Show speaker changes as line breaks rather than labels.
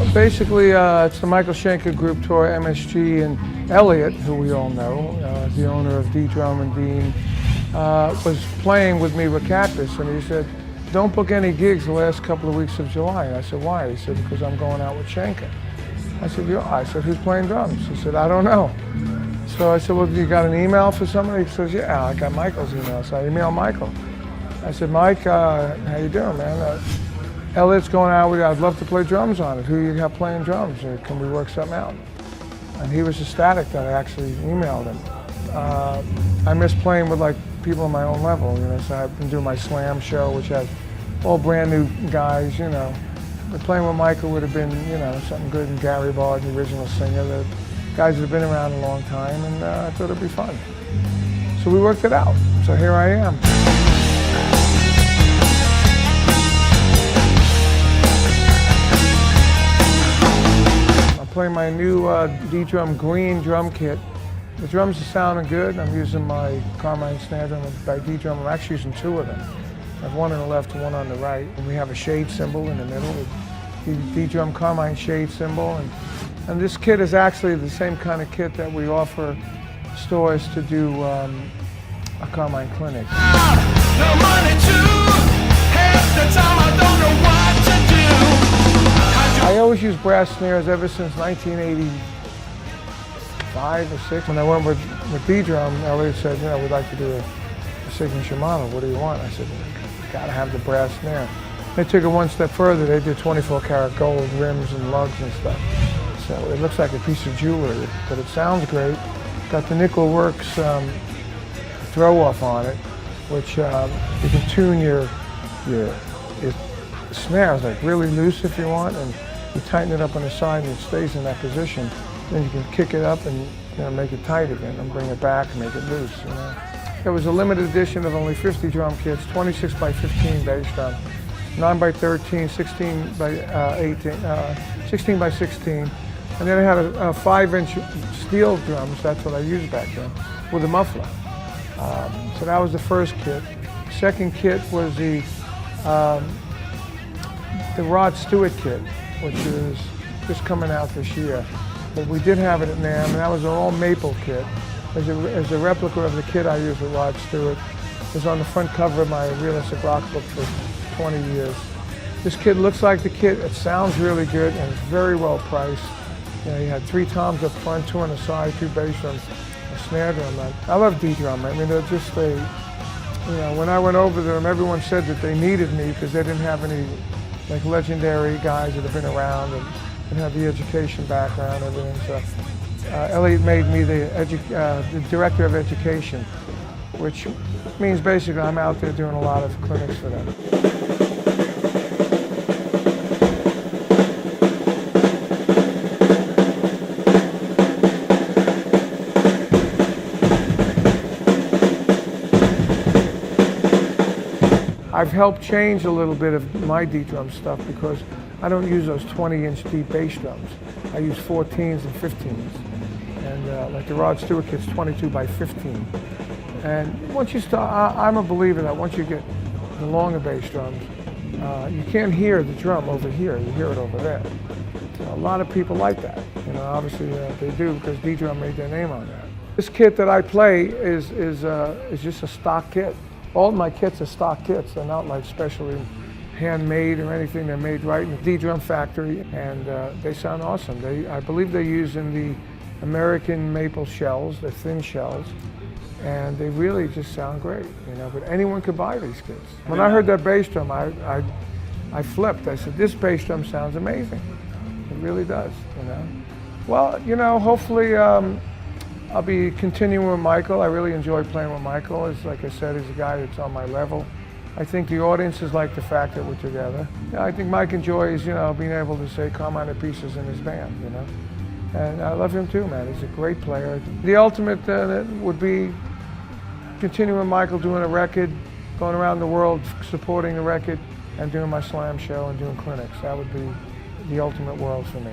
Well, basically, it's the Michael Schenker Group Tour, MSG, and Elliot, who we all know, the owner of D-Drum and Dean, was playing with me with Appice, and he said, don't book any gigs the last couple of weeks of July. And I said, why? He said, because I'm going out with Schenker. I said, who's playing drums? He said, I don't know. So I said, well, you got an email for somebody? He says, yeah, I got Michael's email. So I emailed Michael. I said, Mike, how you doing, man? Elliot's going out with you. I'd love to play drums on it. Who you got playing drums? Can we work something out? And he was ecstatic that I actually emailed him. I miss playing with like people on my own level, you know. So I've been doing my slam show, which has all brand new guys, you know. But playing with Michael would have been, you know, something good. And Gary Bard, the original singer, the guys that have been around a long time, and I thought it'd be fun. So we worked it out. So here I am. Playing my new D-Drum green drum kit. The drums are sounding good. I'm using my Carmine snare drum by D-Drum. I'm actually using two of them. I have one on the left and one on the right. And we have a shade cymbal in the middle, the D-Drum Carmine shade cymbal. And this kit is actually the same kind of kit that we offer stores to do a Carmine clinic.
No money too. Half the time I don't know what to do.
I always use brass snares ever since 1985 or 6. When I went with D-Drum, Elliot said, you know, we'd like to do a signature model. What do you want? I said, you gotta have the brass snare. They took it one step further. They did 24 karat gold rims and lugs and stuff. So it looks like a piece of jewelry, but it sounds great. Got the Nickel Works throw off on it, which you can tune your snare is like really loose if you want, and you tighten it up on the side and it stays in that position. Then you can kick it up and, you know, make it tight again and bring it back and make it loose, you know. There was a limited edition of only 50 drum kits, 26 by 15 bass drum, 9 by 13, 16 by 18, 16 by 16. And then I had a 5-inch steel drums, that's what I used back then, with a muffler. So that was the first kit. Second kit was the Rod Stewart kit, which is just coming out this year. But we did have it at NAMM, and that was an all maple kit. As a replica of the kit I used with Rod Stewart. It was on the front cover of my Realistic Rock book for 20 years. This kit looks like the kit, it sounds really good, and it's very well priced. You know, you had 3 toms up front, 2 on the side, 2 bass drums, a snare drum. I love D-Drum. I mean, they're just you know, when I went over them, everyone said that they needed me because they didn't have any like legendary guys that have been around and have the education background and everything. So Elliot made me the director of education, which means basically I'm out there doing a lot of clinics for them. I've helped change a little bit of my D-Drum stuff because I don't use those 20-inch deep bass drums. I use 14s and 15s. And like the Rod Stewart kit's 22 by 15. And once you start, I'm a believer that once you get the longer bass drums, you can't hear the drum over here, you hear it over there. A lot of people like that. You know, obviously they do because D-Drum made their name on that. This kit that I play is just a stock kit. All of my kits are stock kits. They're not like specially handmade or anything. They're made right in the D-Drum factory, and they sound awesome. I believe they're using the American maple shells, the thin shells, and they really just sound great, you know. But anyone could buy these kits. When I heard that bass drum, I flipped. I said, this bass drum sounds amazing. It really does, you know. Well, you know, hopefully I'll be continuing with Michael. I really enjoy playing with Michael. Like I said, he's a guy that's on my level. I think the audiences like the fact that we're together. I think Mike enjoys, you know, being able to say Carmine Appice is in his band, you know. And I love him too, man. He's a great player. The ultimate would be continuing with Michael doing a record, going around the world supporting the record, and doing my slam show and doing clinics. That would be the ultimate world for me.